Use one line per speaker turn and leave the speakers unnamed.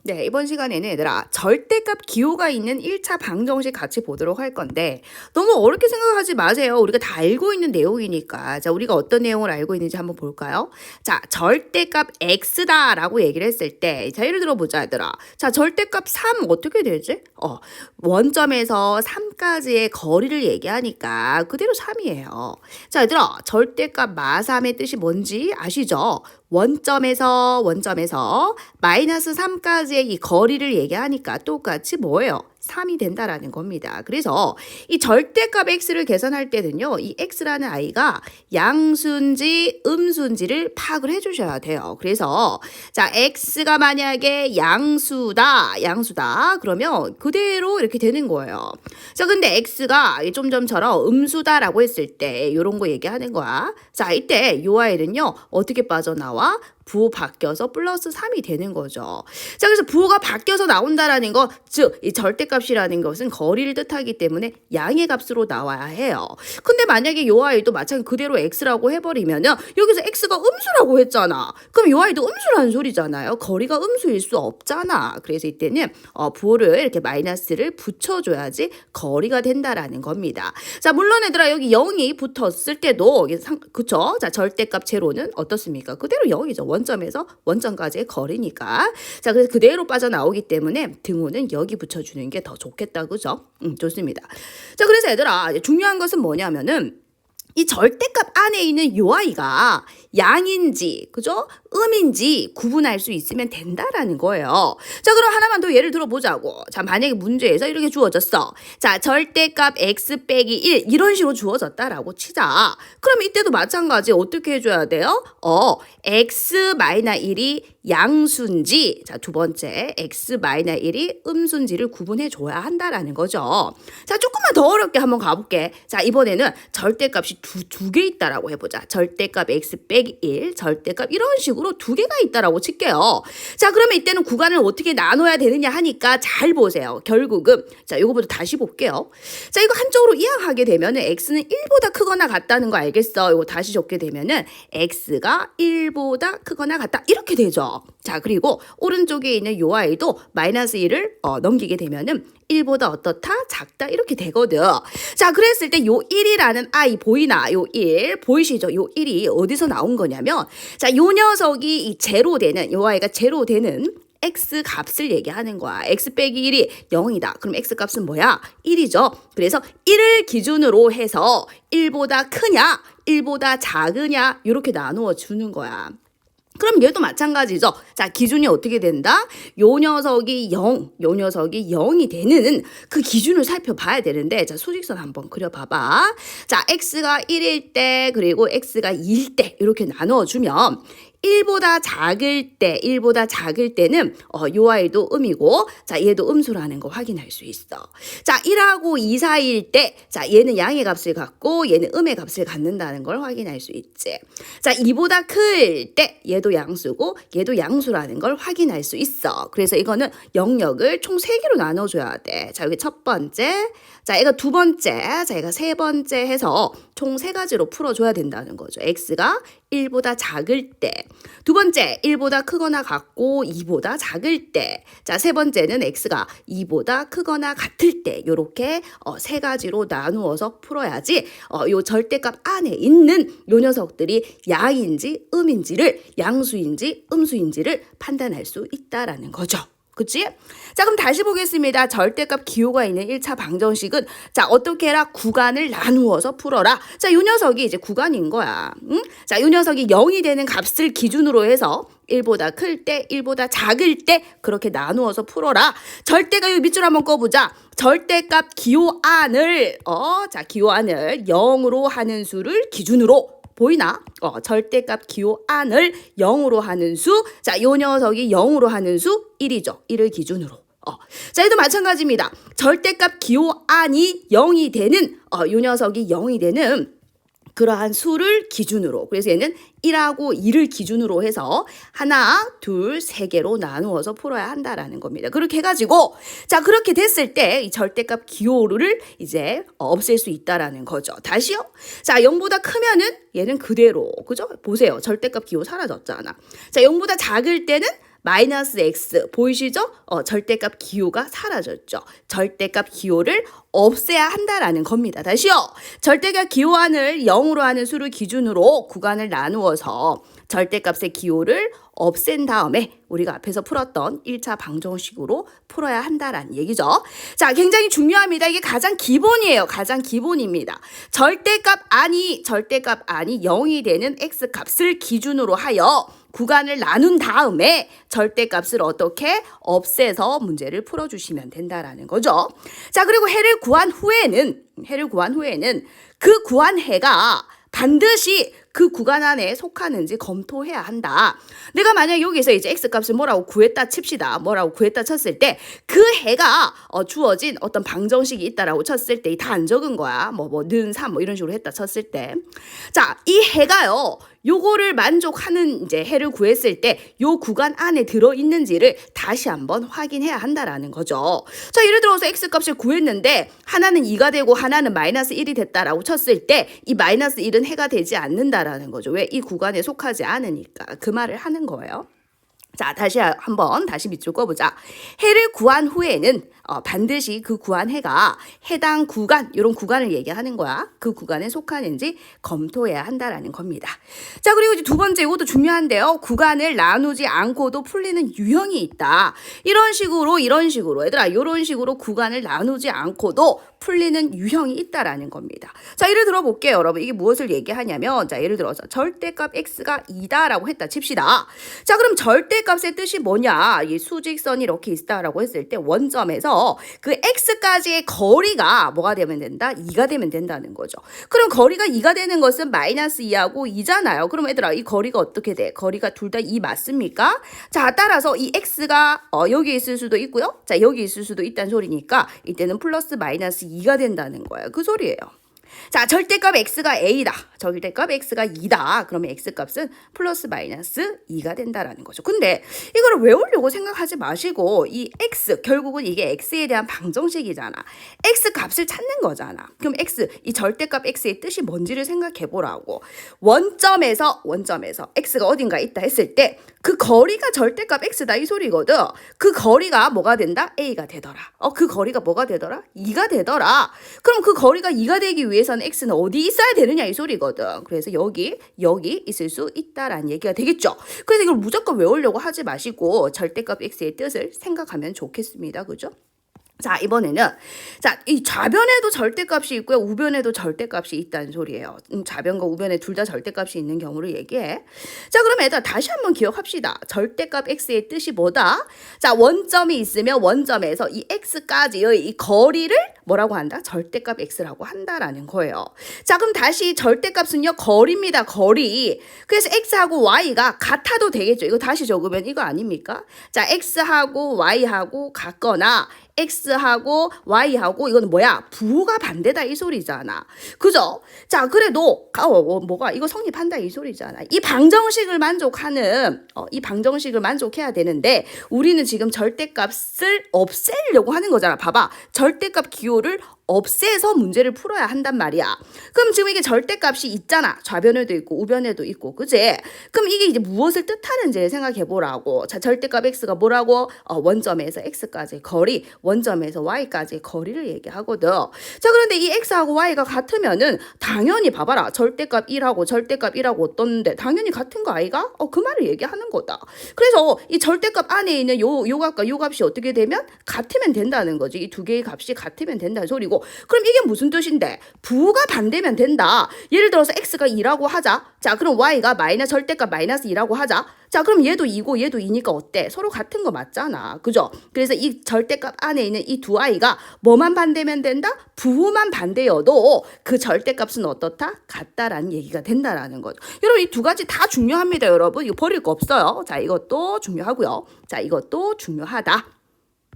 네, 이번 시간에는 얘들아, 절대값 기호가 있는 1차 방정식 같이 보도록 할 건데, 너무 어렵게 생각하지 마세요. 우리가 다 알고 있는 내용이니까. 자, 우리가 어떤 내용을 알고 있는지 한번 볼까요? 자, 절대값 x다라고 얘기를 했을 때, 자, 예를 들어 보자, 얘들아. 자, 절대값 3 어떻게 되지? 원점에서 3까지의 거리를 얘기하니까 그대로 3이에요. 자, 얘들아, 절대값 마3의 뜻이 뭔지 아시죠? 원점에서 마이너스 3까지의 이 거리를 얘기하니까 똑같이 뭐예요? 3이 된다라는 겁니다. 그래서 이 절대값 x를 계산할 때는요. 이 x라는 아이가 양수인지 음수인지를 파악을 해주셔야 돼요. 그래서 자 x가 만약에 양수다. 그러면 그대로 이렇게 되는 거예요. 자 근데 x가 좀 전처럼 음수다라고 했을 때 이런 거 얘기하는 거야. 자 이때 요 아이는요. 어떻게 빠져나와? 부호 바뀌어서 플러스 3이 되는 거죠. 자, 그래서 부호가 바뀌어서 나온다라는 거, 즉, 이 절대값이라는 것은 거리를 뜻하기 때문에 양의 값으로 나와야 해요. 근데 만약에 요 아이도 마찬가지 그대로 x라고 해버리면요. 여기서 x가 음수라고 했잖아. 그럼 요 아이도 음수라는 소리잖아요. 거리가 음수일 수 없잖아. 그래서 이때는 부호를 이렇게 마이너스를 붙여줘야지 거리가 된다라는 겁니다. 자, 물론 얘들아, 여기 0이 붙었을 때도, 그쵸? 자, 절대값 제로는 어떻습니까? 그대로 0이죠. 원점에서 원점까지의 거리니까. 자, 그래서 그대로 빠져나오기 때문에 등호는 여기 붙여주는 게 더 좋겠다. 그죠? 좋습니다. 자, 그래서 얘들아, 중요한 것은 뭐냐면은 이 절대값 안에 있는 요 아이가 양인지, 그죠? 음인지 구분할 수 있으면 된다라는 거예요. 자, 그럼 하나만 더 예를 들어보자고. 자, 만약에 문제에서 이렇게 주어졌어. 자, 절대값 x 빼기 1 이런 식으로 주어졌다라고 치자. 그럼 이때도 마찬가지 어떻게 해줘야 돼요? x 마이너 1이 양수인지, 자, 두 번째 x 마이너 1이 음수인지를 구분해 줘야 한다라는 거죠. 자, 조금만 더 어렵게 한번 가볼게. 자, 이번에는 절대값이 두 개 있다라고 해보자. 절대값 x 빼기 1, 절대값 이런 식으로 두 개가 있다라고 칠게요. 자, 그러면 이때는 구간을 어떻게 나눠야 되느냐 하니까 잘 보세요. 결국은 자, 요거부터 다시 볼게요. 자, 이거 한쪽으로 이항하게 되면은 x는 1보다 크거나 같다는 거 알겠어? 이거 다시 적게 되면은 x가 1보다 크거나 같다 이렇게 되죠. 자, 그리고 오른쪽에 있는 요 아이도 마이너스 1을 넘기게 되면은 1보다 어떻다? 작다? 이렇게 되거든. 자, 그랬을 때 요 1이라는 아이 보이나? 요 1 보이시죠? 요 1이 어디서 나온 거냐면 자, 요 녀석이 이 제로 되는 요 아이가 제로 되는 x 값을 얘기하는 거야. x 빼기 1이 0이다. 그럼 x 값은 뭐야? 1이죠. 그래서 1을 기준으로 해서 1보다 크냐? 1보다 작으냐? 이렇게 나누어 주는 거야. 그럼 얘도 마찬가지죠. 자, 기준이 어떻게 된다? 요 녀석이 0이 되는 그 기준을 살펴봐야 되는데, 자, 수직선 한번 그려봐봐. 자, x가 1일 때, 그리고 x가 2일 때, 이렇게 나누어주면, 1보다 작을 때는 요 아이도 음이고 자 얘도 음수라는 거 확인할 수 있어. 자 1하고 2 사이일 때 자 얘는 양의 값을 갖고 얘는 음의 값을 갖는다는 걸 확인할 수 있지. 자 2보다 클 때 얘도 양수고 얘도 양수라는 걸 확인할 수 있어. 그래서 이거는 영역을 총 3개로 나눠줘야 돼. 자 여기 첫 번째 자 얘가 두 번째 자 얘가 세 번째 해서 총 3가지로 풀어줘야 된다는 거죠. x가 1보다 작을 때 두 번째 1보다 크거나 같고 2보다 작을 때 자 세 번째는 x가 2보다 크거나 같을 때 요렇게 3가지로 나누어서 풀어야지 요 절대값 안에 있는 요 녀석들이 양인지 음인지를 양수인지 음수인지를 판단할 수 있다라는 거죠. 그치? 자, 그럼 다시 보겠습니다. 절대값 기호가 있는 1차 방정식은 자, 어떻게 해라? 구간을 나누어서 풀어라. 자, 요 녀석이 이제 구간인 거야. 응? 자, 요 녀석이 0이 되는 값을 기준으로 해서 1보다 클 때, 1보다 작을 때 그렇게 나누어서 풀어라. 절대값 요 밑줄 한번 꺼보자. 절대값 기호안을 기호안을 0으로 하는 수를 기준으로 보이나? 절대값 기호안을 0으로 하는 수. 자, 요 녀석이 0으로 하는 수 1이죠. 1을 기준으로. 자, 얘도 마찬가지입니다. 절대값 기호안이 0이 되는, 요 녀석이 0이 되는 그러한 수를 기준으로. 그래서 얘는 1하고 2를 기준으로 해서 하나, 둘, 3개로 나누어서 풀어야 한다라는 겁니다. 그렇게 해가지고 자 그렇게 됐을 때 이 절대값 기호를 이제 없앨 수 있다라는 거죠. 다시요. 자 0보다 크면은 얘는 그대로 그죠? 보세요. 절대값 기호 사라졌잖아. 자 0보다 작을 때는 마이너스 x 보이시죠? 절대값 기호가 사라졌죠. 절대값 기호를 없애야 한다라는 겁니다. 다시요. 절대값 기호안을 0으로 하는 수를 기준으로 구간을 나누어서 절대값의 기호를 없앤 다음에 우리가 앞에서 풀었던 1차 방정식으로 풀어야 한다라는 얘기죠. 자, 굉장히 중요합니다. 이게 가장 기본이에요. 가장 기본입니다. 절대값 안이 0이 되는 x값을 기준으로 하여 구간을 나눈 다음에 절대값을 어떻게 없애서 문제를 풀어주시면 된다라는 거죠. 자, 그리고 해를 구한 후에는 그 구한 해가 반드시 그 구간 안에 속하는지 검토해야 한다. 내가 만약 여기서 이제 x값을 뭐라고 구했다 칩시다. 뭐라고 구했다 쳤을 때 그 해가 주어진 어떤 방정식이 있다라고 쳤을 때 다 안 적은 거야. 는 3 이런 식으로 했다 쳤을 때. 자, 이 해가요. 요거를 만족하는 이제 해를 구했을 때 요 구간 안에 들어 있는지를 다시 한번 확인해야 한다라는 거죠. 자, 예를 들어서 x값을 구했는데 하나는 2가 되고 하나는 마이너스 1이 됐다라고 쳤을 때 이 마이너스 1은 해가 되지 않는다라는 거죠. 왜? 이 구간에 속하지 않으니까 그 말을 하는 거예요. 자, 다시 밑줄 꺼보자. 해를 구한 후에는 반드시 그 구한 해가 해당 구간, 이런 구간을 얘기하는 거야. 그 구간에 속하는지 검토해야 한다라는 겁니다. 자, 그리고 이제 두 번째, 이것도 중요한데요. 구간을 나누지 않고도 풀리는 유형이 있다. 이런 식으로, 얘들아, 이런 식으로 구간을 나누지 않고도 풀리는 유형이 있다라는 겁니다. 자, 예를 들어 볼게요, 여러분. 이게 무엇을 얘기하냐면, 자, 예를 들어서 절대값 x가 2다라고 했다 칩시다. 자, 그럼 절대값의 뜻이 뭐냐? 이 수직선이 이렇게 있다라고 했을 때 원점에서 그 x까지의 거리가 뭐가 되면 된다? 2가 되면 된다는 거죠. 그럼 거리가 2가 되는 것은 마이너스 2하고 2잖아요. 그럼 얘들아, 이 거리가 어떻게 돼? 거리가 둘 다 2 맞습니까? 자, 따라서 이 x가 여기 있을 수도 있고요. 자, 여기 있을 수도 있다는 소리니까 이때는 플러스 마이너스 2가 된다는 거예요. 그 소리예요. 자, 절대값 x가 a다. 절대값 x가 2다. 그러면 x값은 플러스 마이너스 2가 된다라는 거죠. 근데 이거를 외우려고 생각하지 마시고 이 x, 결국은 이게 x에 대한 방정식이잖아. x 값을 찾는 거잖아. 그럼 x, 이 절대값 x의 뜻이 뭔지를 생각해 보라고. 원점에서 x가 어딘가 있다 했을 때 그 거리가 절대값 x다 이 소리거든. 그 거리가 뭐가 된다? a가 되더라. 그 거리가 뭐가 되더라? 2가 되더라. 그럼 그 거리가 2가 되기 위해서는 x는 어디 있어야 되느냐 이 소리거든. 그래서 여기 있을 수 있다라는 얘기가 되겠죠. 그래서 이걸 무조건 외우려고 하지 마시고 절대값 x의 뜻을 생각하면 좋겠습니다. 그죠? 자, 이번에는 이 좌변에도 절대값이 있고요. 우변에도 절대값이 있다는 소리예요. 좌변과 우변에 둘 다 절대값이 있는 경우를 얘기해. 자, 그럼 얘들아 다시 한번 기억합시다. 절대값 x의 뜻이 뭐다? 자, 원점이 있으면 원점에서 이 x까지의 이 거리를 뭐라고 한다? 절대값 x라고 한다라는 거예요. 자, 그럼 다시 절대값은요. 거리입니다. 거리. 그래서 x하고 y가 같아도 되겠죠. 이거 다시 적으면 이거 아닙니까? 자, x하고 y하고 같거나 x하고 y하고 이거는 뭐야? 부호가 반대다 이 소리잖아. 그죠? 자, 그래도 뭐가 이거 성립한다 이 소리잖아. 이 방정식을 만족해야 되는데 우리는 지금 절대값을 없애려고 하는 거잖아. 봐봐. 절대값 기호를 없애서 문제를 풀어야 한단 말이야. 그럼 지금 이게 절대값이 있잖아. 좌변에도 있고 우변에도 있고. 그지? 그럼 이게 이제 무엇을 뜻하는지를 생각해 보라고. 자, 절대값 x가 뭐라고? 원점에서 x까지 거리, 원점에서 y까지 거리를 얘기하거든. 자, 그런데 이 x하고 y가 같으면은 당연히 봐봐라. 절대값 1하고 떴는데 당연히 같은 거 아이가? 그 말을 얘기하는 거다. 그래서 이 절대값 안에 있는 요 값과 요 값이 어떻게 되면 같으면 된다는 거지. 이 두 개의 값이 같으면 된다는 소리고. 그럼 이게 무슨 뜻인데? 부호가 반대면 된다. 예를 들어서 x가 2라고 하자. 자, 그럼 y가 절대값 마이너스 2라고 하자. 자, 그럼 얘도 2고 얘도 2니까 어때? 서로 같은 거 맞잖아. 그죠? 그래서 이 절대값 안에 있는 이 두 아이가 뭐만 반대면 된다? 부호만 반대여도 그 절대값은 어떻다? 같다라는 얘기가 된다라는 거죠. 여러분, 이 두 가지 다 중요합니다, 여러분. 이거 버릴 거 없어요. 자, 이것도 중요하고요. 자, 이것도 중요하다.